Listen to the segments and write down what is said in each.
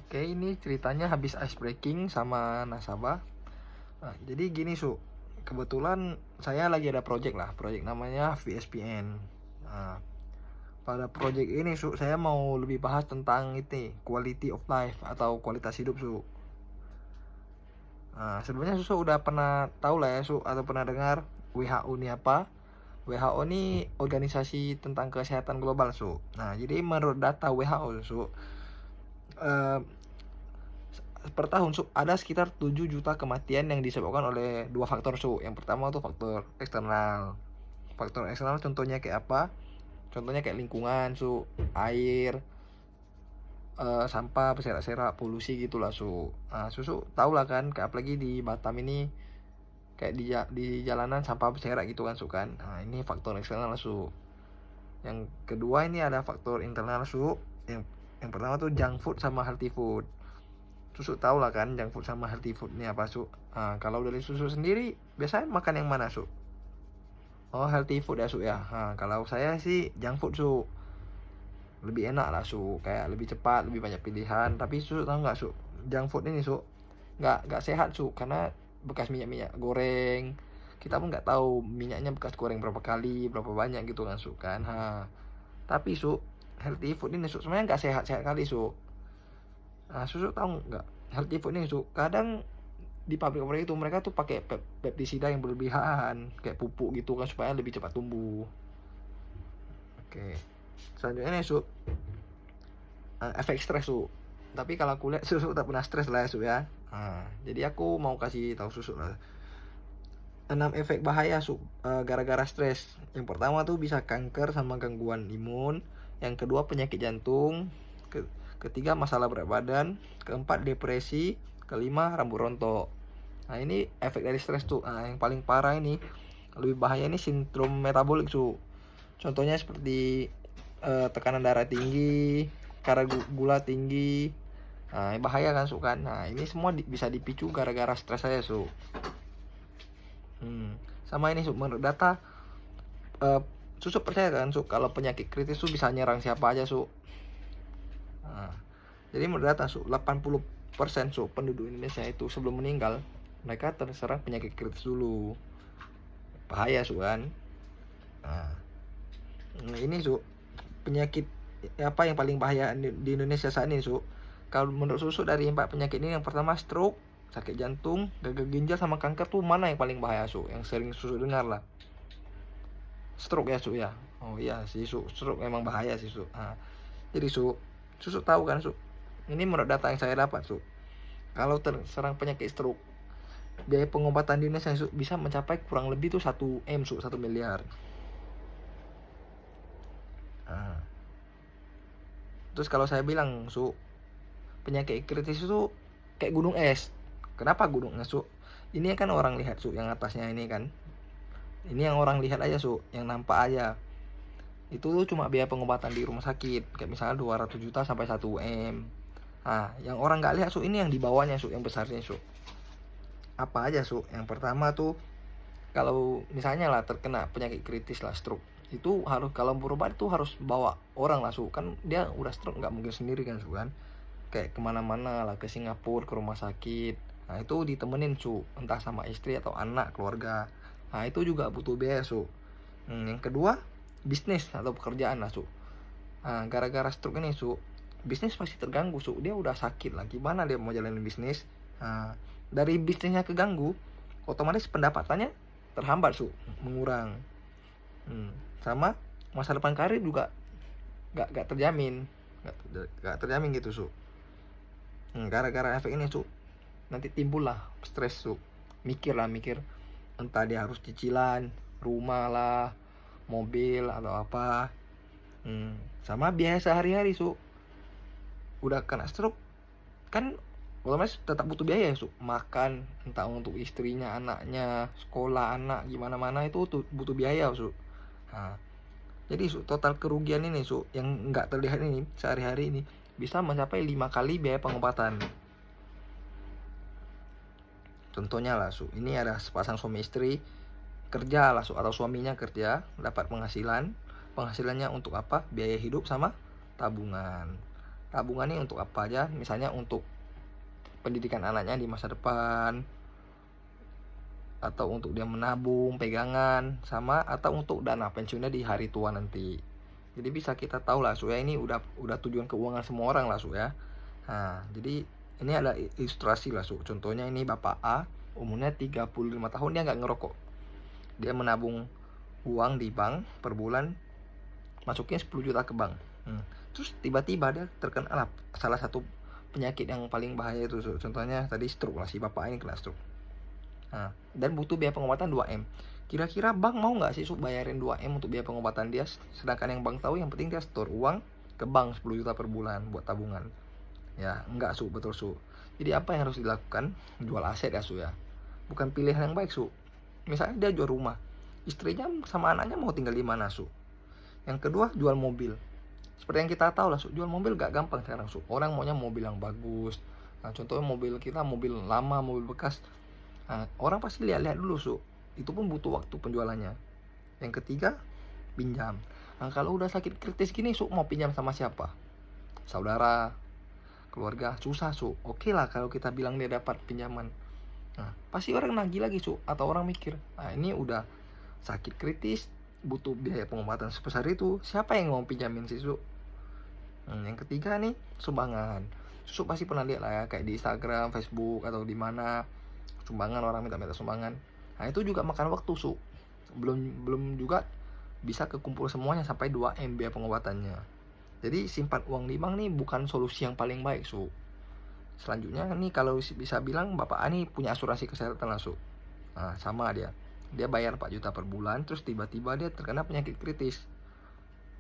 Oke, ini ceritanya habis ice breaking sama nasabah. Nah, jadi gini kebetulan saya lagi ada project namanya VSPN. Nah, pada project ini saya mau lebih bahas tentang itu quality of life atau kualitas hidup Nah, sebenarnya udah pernah tahu lah ya atau pernah dengar WHO ini apa? WHO ini organisasi tentang kesehatan global Nah, jadi menurut data WHO eh, per tahun ada sekitar 7 juta kematian yang disebabkan oleh dua faktor Yang pertama tuh faktor eksternal. Faktor eksternal contohnya kayak apa? Contohnya kayak lingkungan air, sampah, berserak-serak, polusi gitulah Nah, tau lah kan, kayak apalagi di Batam ini kayak di jalanan sampah berserak gitu kan. Nah, ini faktor eksternal Yang kedua ini ada faktor internal Yang pertama tuh junk food sama healthy food. Tahu lah kan junk food sama healthy food ini apa Nah, kalau dari sendiri biasanya makan yang mana Oh, healthy food ya ya. Nah, kalau saya sih junk food lebih enak lah kayak lebih cepat, lebih banyak pilihan. Tapi tahu nggak junk food ini nggak sehat karena bekas minyak goreng. Kita pun nggak tahu minyaknya bekas goreng berapa kali, berapa banyak gitu kan tapi healthy food ini sebenarnya nggak sehat kali Nah, tahu nggak healthy food ini kadang di pabrik-pabrik itu mereka tuh pakai pestisida yang berlebihan kayak pupuk gitu kan supaya lebih cepat tumbuh. Oke, selanjutnya nih efek stres tapi kalau aku lihat tak pernah stres lah ya Nah, jadi aku mau kasih tahu lah 6 efek bahaya gara-gara stres. Yang pertama tuh bisa kanker sama gangguan imun. Yang kedua penyakit jantung. Ketiga masalah berat badan. Keempat depresi. Kelima rambut rontok. Nah, ini efek dari stres Nah, yang paling parah ini lebih bahaya ini sindrom metabolik Contohnya seperti tekanan darah tinggi, kadar gula tinggi. Nah, bahaya kan kan. Nah, ini semua bisa dipicu gara-gara stres saya Sama ini menurut data percaya kan kalau penyakit kritis bisa nyerang siapa aja Nah, jadi menurut data 80% penduduk Indonesia itu sebelum meninggal mereka terserang penyakit kritis dulu. Bahaya kan. Nah, ini penyakit apa yang paling bahaya di Indonesia saat ini kalau menurut dari 4 penyakit ini, yang pertama stroke, sakit jantung, gagal ginjal sama kanker tuh mana yang paling bahaya yang sering dengar lah? Stroke ya ya. Oh iya sih stroke memang bahaya sih Nah, jadi tahu kan ini menurut data yang saya dapat kalau terserang penyakit stroke biaya pengobatan di Indonesia bisa mencapai kurang lebih tuh 1 M 1 miliar. Nah, terus kalau saya bilang penyakit kritis itu kayak gunung es. Kenapa gunung es ini kan orang lihat yang atasnya ini kan. Ini yang orang lihat aja yang nampak aja. Itu cuma biaya pengobatan di rumah sakit kayak misalnya 200 juta sampai 1 M. Nah, yang orang nggak lihat ini yang di bawahnya yang besarnya apa aja yang pertama tuh kalau misalnya lah terkena penyakit kritis lah stroke, itu harus kalau berobat itu harus bawa orang lah kan dia udah stroke nggak mungkin sendiri kan kan kayak kemana-mana lah, ke Singapura, ke rumah sakit. Nah, itu ditemenin entah sama istri atau anak keluarga. Nah, itu juga butuh biaya yang kedua bisnis atau pekerjaan lah Nah, gara-gara stroke ini bisnis pasti terganggu dia udah sakit lah, gimana dia mau jalanin bisnis. Nah, dari bisnisnya keganggu otomatis pendapatannya terhambat mengurang. Sama masa depan karir juga gak terjamin, gak terjamin gitu gara-gara efek ini nanti timbul lah stres mikir entah dia harus cicilan rumah lah, mobil atau apa. Sama biaya sehari-hari udah kena stroke kan otomatis tetap butuh biaya makan entah untuk istrinya, anaknya, sekolah anak gimana-mana itu butuh biaya Nah, jadi total kerugian ini yang nggak terlihat ini sehari-hari ini bisa mencapai 5 kali biaya pengobatan. Contohnya lah ini ada sepasang suami istri kerja lah atau suaminya kerja dapat penghasilannya untuk apa? Biaya hidup sama tabungan. tabungan ini untuk apa aja, misalnya untuk pendidikan anaknya di masa depan, atau untuk dia menabung pegangan, sama atau untuk dana pensiunnya di hari tua nanti. Jadi bisa kita tahu lah Su ya, ini udah tujuan keuangan semua orang lah Su ya. Nah, jadi ini ada ilustrasi lah Su. Contohnya ini Bapak A, umurnya 35 tahun, dia nggak ngerokok. Dia menabung uang di bank per bulan, masukin 10 juta ke bank. Terus tiba-tiba dia terkena salah satu penyakit yang paling bahaya itu Su. Contohnya tadi stroke lah, si Bapak ini kena stroke. Nah, dan butuh biaya pengobatan 2M. Kira-kira bank mau nggak sih Su bayarin 2M untuk biaya pengobatan dia? Sedangkan yang bank tahu yang penting dia store uang ke bank 10 juta per bulan buat tabungan. Ya, enggak Su, betul Su. Jadi apa yang harus dilakukan? Jual aset ya Su ya. Bukan pilihan yang baik Su. Misalnya dia jual rumah, istrinya sama anaknya mau tinggal di mana Su? Yang kedua, jual mobil. Seperti yang kita tahu lah Su, jual mobil gak gampang sekarang Su. Orang maunya mobil yang bagus. Nah, contohnya mobil kita mobil lama, mobil bekas. Nah, orang pasti lihat-lihat dulu Su. Itu pun butuh waktu penjualannya. Yang ketiga, pinjam. Nah, kalau udah sakit kritis gini Su, mau pinjam sama siapa? Saudara, keluarga, susah Su. Oke lah kalau kita bilang dia dapat pinjaman. Nah, pasti orang nagih lagi Su. Atau orang mikir, nah ini udah sakit kritis, butuh biaya pengobatan sebesar itu, siapa yang mau pinjamin sih Su? Yang ketiga nih, sumbangan. Su pasti pernah lihat lah ya, kayak di Instagram, Facebook, atau di mana sumbangan, orang minta sumbangan. Nah itu juga makan waktu Su. Belum juga bisa kekumpul semuanya sampai 2M biaya pengobatannya. Jadi simpan uang di bank nih bukan solusi yang paling baik Su. Selanjutnya nih, kalau bisa bilang Bapak Ani punya asuransi kesehatan lah Su. Nah sama dia bayar 4 juta per bulan, terus tiba-tiba dia terkena penyakit kritis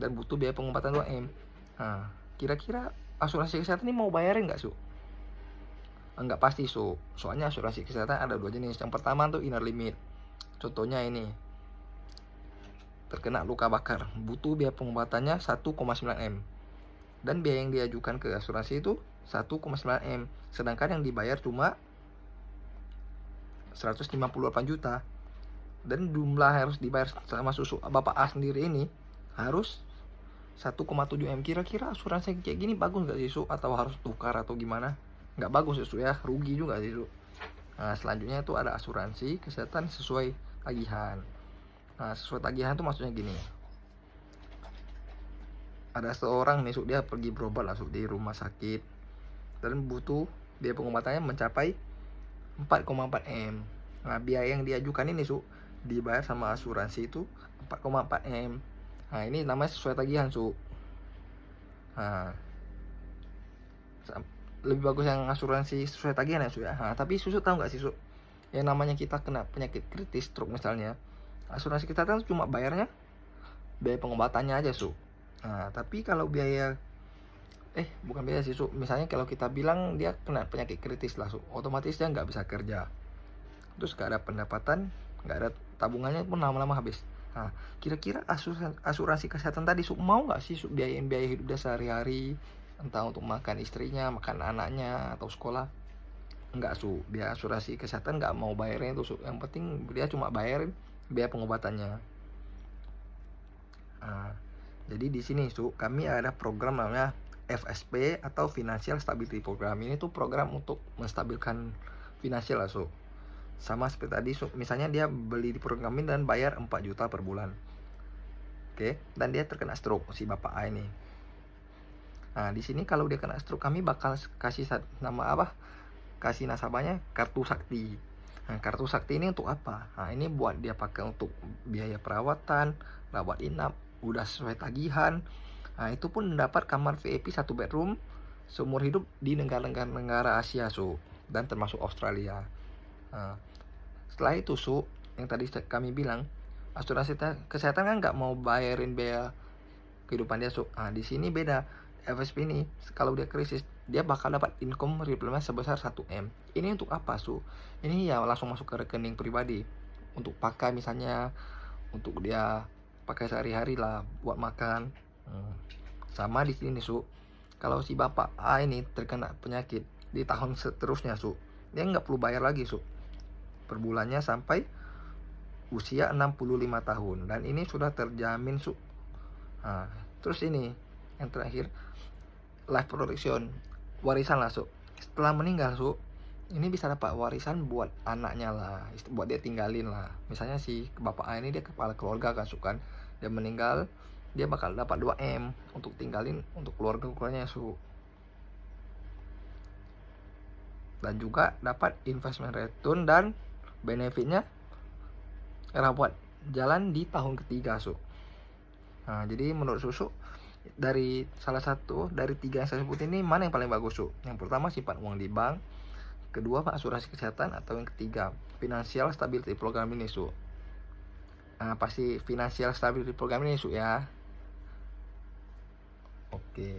dan butuh biaya pengobatan 2M. Nah kira-kira asuransi kesehatan ini mau bayarin nggak Su? Enggak pasti Su. Soalnya asuransi kesehatan ada 2 jenis. Yang pertama tuh inner limit. Contohnya ini, terkena luka bakar, butuh biaya pengobatannya 1,9M. Dan biaya yang diajukan ke asuransi itu 1,9M. Sedangkan yang dibayar cuma 158 juta. Dan jumlah harus dibayar sama susu Bapak A sendiri ini harus 1,7M. Kira-kira asuransi kayak gini bagus nggak sih Su? Atau harus tukar atau gimana? Nggak bagus Su ya, rugi juga sih Su. Nah selanjutnya itu ada asuransi kesehatan sesuai tagihan. Nah sesuai tagihan itu maksudnya gini, ada seorang nih Su, dia pergi berobat lah Su di rumah sakit dan butuh biaya pengobatannya mencapai 4,4M. Nah biaya yang diajukan ini Su dibayar sama asuransi itu 4,4M. Nah ini namanya sesuai tagihan Su. Nah lebih bagus yang asuransi sesuai tagihan ya Su ya. Nah, tapi Susu tahu nggak sih Su, yang namanya kita kena penyakit kritis stroke misalnya, asuransi kesehatan cuma bayarnya biaya pengobatannya aja Su. Nah tapi kalau biaya bukan biaya sih Su, misalnya kalau kita bilang dia kena penyakit kritis lah Su, otomatis dia nggak bisa kerja, terus nggak ada pendapatan, nggak ada tabungannya pun lama-lama habis. Nah kira-kira asuransi kesehatan tadi Su mau nggak sih Su biayain biaya hidup dia sehari-hari, entah untuk makan istrinya, makan anaknya, atau sekolah? Enggak Su, dia asuransi kesehatan nggak mau bayarin itu Su. Yang penting dia cuma bayarin biaya pengobatannya. Nah, jadi di sini Su, kami ada program namanya FSP atau Financial Stability Program. Ini tuh program untuk menstabilkan finansial lah Su. Sama seperti tadi Su, misalnya dia beli di program ini dan bayar 4 juta per bulan. Oke, dan dia terkena stroke si Bapak A ini. Nah, di sini kalau dia kena stroke, kami bakal kasih nama apa? Kasih nasabahnya kartu sakti. Nah, kartu sakti ini untuk apa? Nah, ini buat dia pakai untuk biaya perawatan, rawat inap, udah sesuai tagihan. Nah, itu pun dapat kamar VIP 1 bedroom seumur hidup di negara-negara Asia Su, dan termasuk Australia. Nah, setelah itu Su, yang tadi kami bilang, asuransi kesehatan kan nggak mau bayarin biaya kehidupan dia Su. Nah, di sini beda. FSP ini kalau dia krisis, dia bakal dapat income repayment sebesar 1M. Ini untuk apa Su? Ini ya langsung masuk ke rekening pribadi untuk pakai, misalnya untuk dia pakai sehari-hari lah buat makan. Sama di sini Su, kalau si Bapak A ini terkena penyakit di tahun seterusnya Su, dia nggak perlu bayar lagi Su per bulannya sampai usia 65 tahun, dan ini sudah terjamin Su. Nah, terus ini yang terakhir, life protection, warisan lah su. Setelah meninggal su, ini bisa dapat warisan buat anaknya lah, buat dia tinggalin lah. Misalnya si bapak A ini dia kepala keluarga kan su kan, dia meninggal dia bakal dapat 2M untuk tinggalin untuk keluarganya su. Dan juga dapat investment return dan benefitnya buat jalan di tahun ketiga su. Nah, jadi menurut susu dari salah satu dari 3 yang saya sebut ini mana yang paling bagus su? Yang pertama simpan uang di bank, kedua asuransi kesehatan, atau yang ketiga financial stability program ini su. Nah, pasti financial stability program ini su ya. Oke.